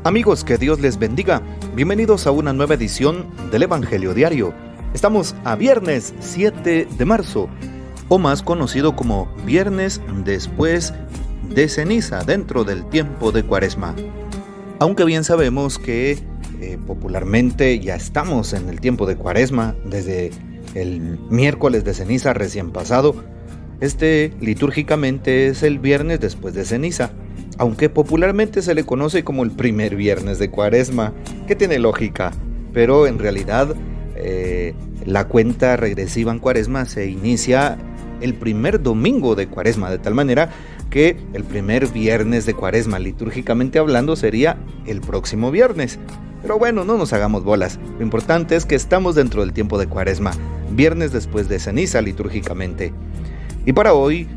Amigos, que Dios les bendiga. Bienvenidos a una nueva edición del Evangelio Diario. Estamos a viernes 7 de marzo, o más conocido como viernes después de ceniza, dentro del tiempo de Cuaresma. Aunque bien sabemos que popularmente ya estamos en el tiempo de Cuaresma, desde el miércoles de ceniza recién pasado, litúrgicamente es el viernes después de ceniza, aunque popularmente se le conoce como el primer viernes de Cuaresma, que tiene lógica, pero en realidad la cuenta regresiva en Cuaresma se inicia el primer domingo de Cuaresma, de tal manera que el primer viernes de Cuaresma, litúrgicamente hablando, sería el próximo viernes. Pero bueno, no nos hagamos bolas, lo importante es que estamos dentro del tiempo de Cuaresma, viernes después de ceniza litúrgicamente. Y para hoy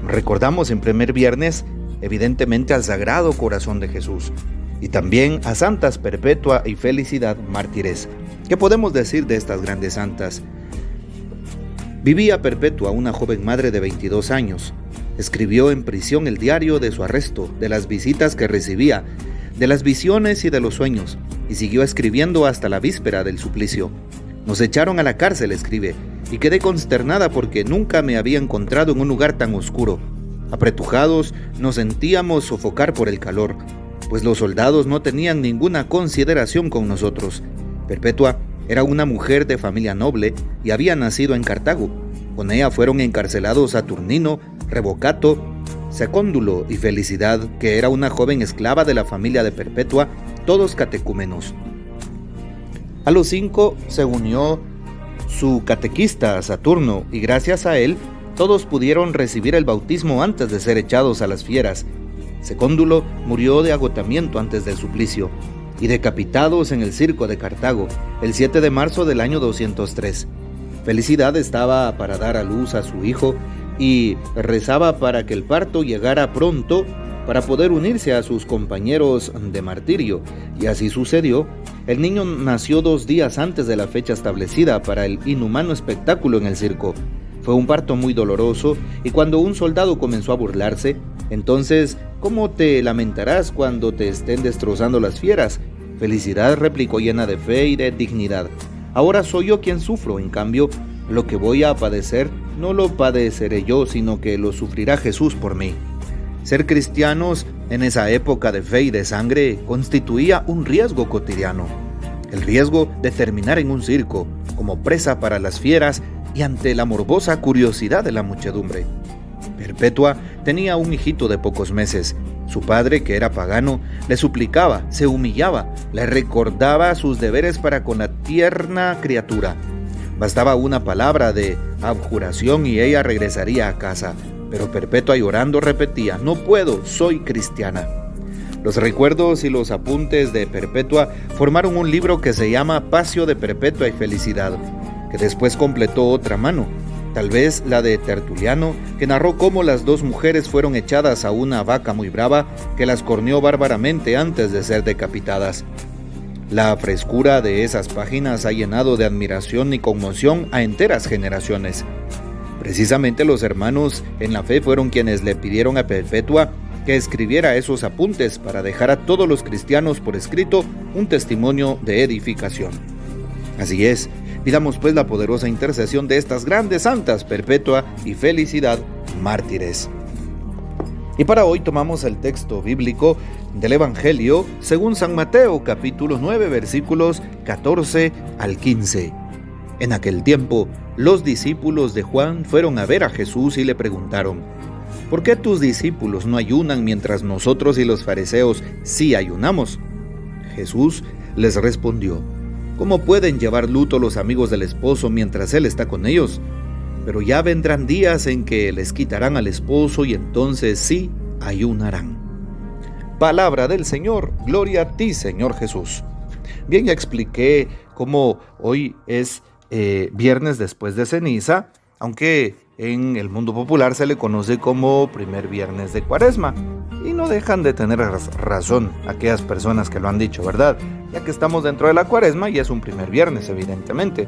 recordamos en primer viernes evidentemente al Sagrado Corazón de Jesús y también a Santas Perpetua y Felicidad mártires. ¿Qué podemos decir de estas grandes santas? Vivía Perpetua, una joven madre de 22 años. Escribió en prisión el diario de su arresto, de las visitas que recibía, de las visiones y de los sueños, y siguió escribiendo hasta la víspera del suplicio. Nos echaron a la cárcel, escribe, y quedé consternada porque nunca me había encontrado en un lugar tan oscuro. Apretujados, nos sentíamos sofocar por el calor, pues los soldados no tenían ninguna consideración con nosotros. Perpetua era una mujer de familia noble y había nacido en Cartago. Con ella fueron encarcelados Saturnino, Revocato, Secóndulo y Felicidad, que era una joven esclava de la familia de Perpetua, todos catecúmenos. A los 5 se unió su catequista Saturno y gracias a él todos pudieron recibir el bautismo antes de ser echados a las fieras. Secóndulo murió de agotamiento antes del suplicio y decapitados en el circo de Cartago el 7 de marzo del año 203. Felicidad estaba para dar a luz a su hijo y rezaba para que el parto llegara pronto para poder unirse a sus compañeros de martirio, y así sucedió. El niño nació 2 días antes de la fecha establecida para el inhumano espectáculo en el circo. Fue un parto muy doloroso, y cuando un soldado comenzó a burlarse, entonces, ¿cómo te lamentarás cuando te estén destrozando las fieras? Felicidad replicó llena de fe y de dignidad: ahora soy yo quien sufro, en cambio, lo que voy a padecer no lo padeceré yo, sino que lo sufrirá Jesús por mí. Ser cristianos en esa época de fe y de sangre constituía un riesgo cotidiano. El riesgo de terminar en un circo, como presa para las fieras y ante la morbosa curiosidad de la muchedumbre. Perpetua tenía un hijito de pocos meses. Su padre, que era pagano, le suplicaba, se humillaba, le recordaba sus deberes para con la tierna criatura. Bastaba una palabra de abjuración y ella regresaría a casa, pero Perpetua llorando repetía: no puedo, soy cristiana. Los recuerdos y los apuntes de Perpetua formaron un libro que se llama Pasio de Perpetua y Felicidad, que después completó otra mano, tal vez la de Tertuliano, que narró cómo las 2 mujeres fueron echadas a una vaca muy brava que las corneó bárbaramente antes de ser decapitadas. La frescura de esas páginas ha llenado de admiración y conmoción a enteras generaciones. Precisamente los hermanos en la fe fueron quienes le pidieron a Perpetua que escribiera esos apuntes para dejar a todos los cristianos por escrito un testimonio de edificación. Así es, pidamos pues la poderosa intercesión de estas grandes santas, Perpetua y Felicidad mártires. Y para hoy tomamos el texto bíblico del Evangelio según San Mateo, capítulo 9, versículos 14 al 15. En aquel tiempo, los discípulos de Juan fueron a ver a Jesús y le preguntaron: ¿por qué tus discípulos no ayunan mientras nosotros y los fariseos sí ayunamos? Jesús les respondió: ¿cómo pueden llevar luto los amigos del esposo mientras él está con ellos? Pero ya vendrán días en que les quitarán al esposo y entonces sí ayunarán. Palabra del Señor, gloria a ti, Señor Jesús. Bien, ya expliqué cómo hoy es viernes después de ceniza, aunque en el mundo popular se le conoce como primer viernes de Cuaresma. Y no dejan de tener razón aquellas personas que lo han dicho, ¿verdad? Ya que estamos dentro de la Cuaresma y es un primer viernes, evidentemente.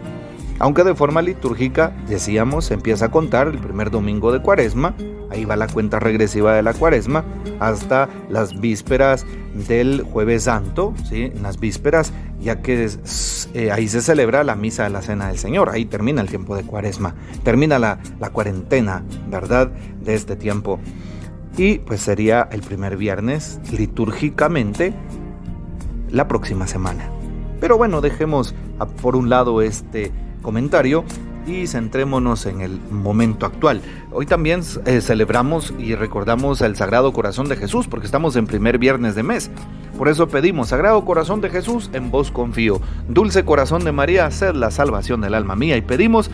Aunque de forma litúrgica, decíamos, se empieza a contar el primer domingo de Cuaresma, Ahí va la cuenta regresiva de la Cuaresma hasta las vísperas del Jueves Santo, ¿sí? En las vísperas, ya que ahí se celebra la misa de la Cena del Señor. Ahí termina el tiempo de Cuaresma, termina la cuarentena, ¿verdad?, de este tiempo. Y pues sería el primer viernes litúrgicamente la próxima semana. Pero bueno, dejemos por un lado este comentario y centrémonos en el momento actual. Hoy también celebramos y recordamos el Sagrado Corazón de Jesús, porque estamos en primer viernes de mes. Por eso pedimos: Sagrado Corazón de Jesús, en vos confío. Dulce Corazón de María, sed la salvación del alma mía. Y pedimos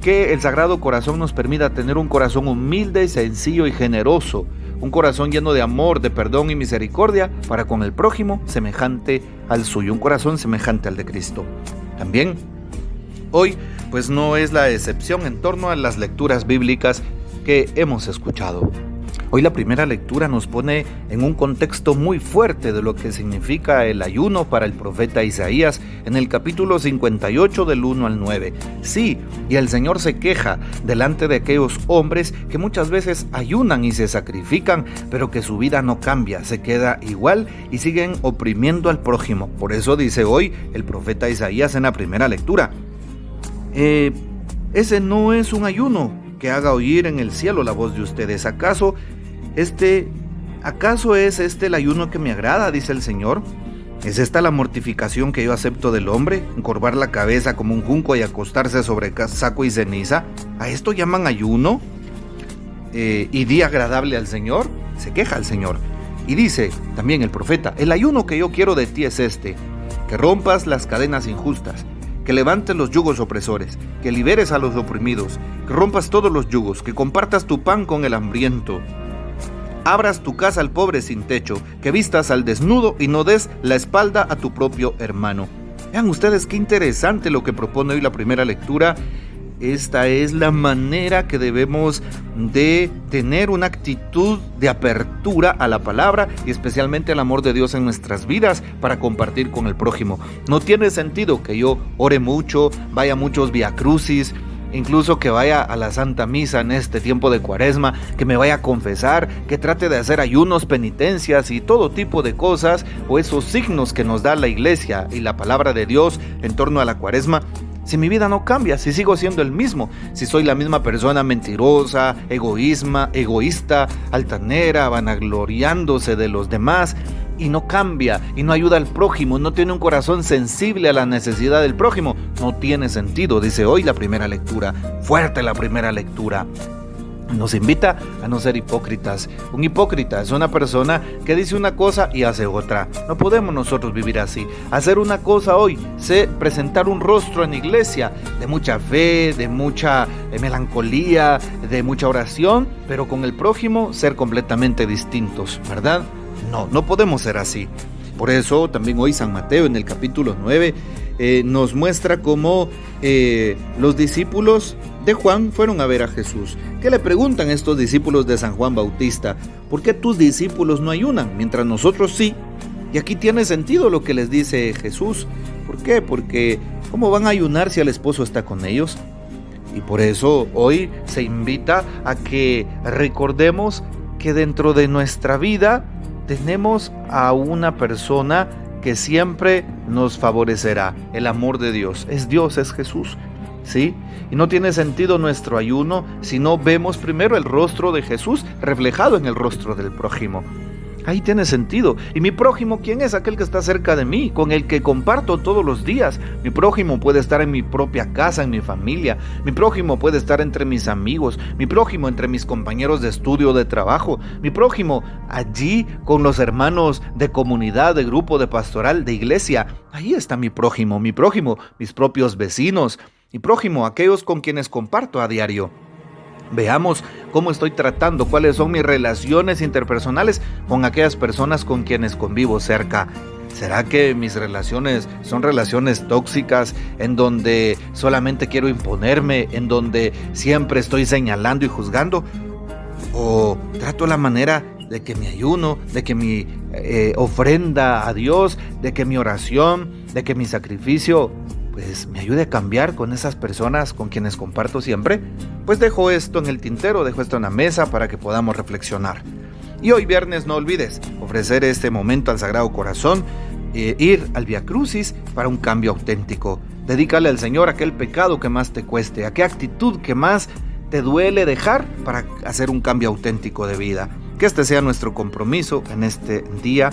que el Sagrado Corazón nos permita tener un corazón humilde, sencillo y generoso, un corazón lleno de amor, de perdón y misericordia para con el prójimo, semejante al suyo, un corazón semejante al de Cristo. También hoy pues no es la excepción en torno a las lecturas bíblicas que hemos escuchado. Hoy la primera lectura nos pone en un contexto muy fuerte de lo que significa el ayuno para el profeta Isaías en el capítulo 58 del 1 al 9. Sí, y el Señor se queja delante de aquellos hombres que muchas veces ayunan y se sacrifican, pero que su vida no cambia, se queda igual y siguen oprimiendo al prójimo. Por eso dice hoy el profeta Isaías en la primera lectura: ese no es un ayuno que haga oír en el cielo la voz de ustedes. ¿Acaso es este el ayuno que me agrada?, dice el Señor. ¿Es esta la mortificación que yo acepto del hombre? ¿Encorvar la cabeza como un junco y acostarse sobre saco y ceniza? ¿A esto llaman ayuno? ¿Y día agradable al Señor? Se queja el Señor. Y dice también el profeta: el ayuno que yo quiero de ti es este: que rompas las cadenas injustas, que levantes los yugos opresores, que liberes a los oprimidos, que rompas todos los yugos, que compartas tu pan con el hambriento, abras tu casa al pobre sin techo, que vistas al desnudo y no des la espalda a tu propio hermano. Vean ustedes qué interesante lo que propone hoy la primera lectura. Esta es la manera que debemos de tener una actitud de apertura a la palabra y especialmente al amor de Dios en nuestras vidas para compartir con el prójimo. No tiene sentido que yo ore mucho, vaya a muchos viacrucis, incluso que vaya a la Santa Misa en este tiempo de Cuaresma, que me vaya a confesar, que trate de hacer ayunos, penitencias y todo tipo de cosas, o esos signos que nos da la Iglesia y la palabra de Dios en torno a la Cuaresma, si mi vida no cambia, si sigo siendo el mismo, si soy la misma persona mentirosa, egoísta, altanera, vanagloriándose de los demás, y no cambia, y no ayuda al prójimo, no tiene un corazón sensible a la necesidad del prójimo, no tiene sentido, dice hoy la primera lectura. Fuerte la primera lectura. Nos invita a no ser hipócritas. Un hipócrita es una persona que dice una cosa y hace otra. No podemos nosotros vivir así. Hacer una cosa hoy, presentar un rostro en la iglesia de mucha fe, de mucha melancolía, de mucha oración, pero con el prójimo ser completamente distintos, ¿verdad? No podemos ser así. Por eso también hoy San Mateo en el capítulo 9 nos muestra cómo los discípulos de Juan fueron a ver a Jesús. ¿Qué le preguntan estos discípulos de San Juan Bautista? ¿Por qué tus discípulos no ayunan, mientras nosotros sí? Y aquí tiene sentido lo que les dice Jesús. ¿Por qué? Porque ¿cómo van a ayunar si el esposo está con ellos? Y por eso hoy se invita a que recordemos que dentro de nuestra vida tenemos a una persona que siempre nos favorecerá, el amor de Dios. Es Dios, es Jesús, ¿sí? Y no tiene sentido nuestro ayuno si no vemos primero el rostro de Jesús reflejado en el rostro del prójimo. Ahí tiene sentido. ¿Y mi prójimo quién es? Aquel que está cerca de mí, con el que comparto todos los días. Mi prójimo puede estar en mi propia casa, en mi familia. Mi prójimo puede estar entre mis amigos. Mi prójimo entre mis compañeros de estudio o de trabajo. Mi prójimo allí con los hermanos de comunidad, de grupo, de pastoral, de iglesia. Ahí está mi prójimo, mis propios vecinos. Mi prójimo, aquellos con quienes comparto a diario. Veamos cómo estoy tratando, cuáles son mis relaciones interpersonales con aquellas personas con quienes convivo cerca. ¿Será que mis relaciones son relaciones tóxicas, en donde solamente quiero imponerme, en donde siempre estoy señalando y juzgando? ¿O trato la manera de que mi ayuno, de que mi ofrenda a Dios, de que mi oración, de que mi sacrificio pues me ayude a cambiar con esas personas con quienes comparto siempre, pues dejo esto en el tintero, dejo esto en la mesa para que podamos reflexionar. Y hoy viernes no olvides ofrecer este momento al Sagrado Corazón, ir al Vía Crucis para un cambio auténtico. Dedícale al Señor aquel pecado que más te cueste, aquella actitud que más te duele dejar para hacer un cambio auténtico de vida. Que este sea nuestro compromiso en este día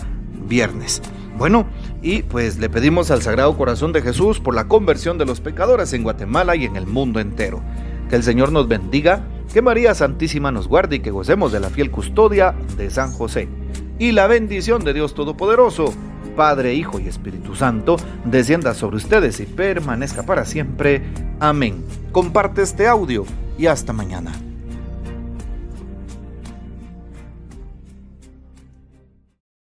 viernes. Bueno, y pues le pedimos al Sagrado Corazón de Jesús por la conversión de los pecadores en Guatemala y en el mundo entero. Que el Señor nos bendiga, que María Santísima nos guarde y que gocemos de la fiel custodia de San José. Y la bendición de Dios Todopoderoso, Padre, Hijo y Espíritu Santo, descienda sobre ustedes y permanezca para siempre. Amén. Comparte este audio y hasta mañana.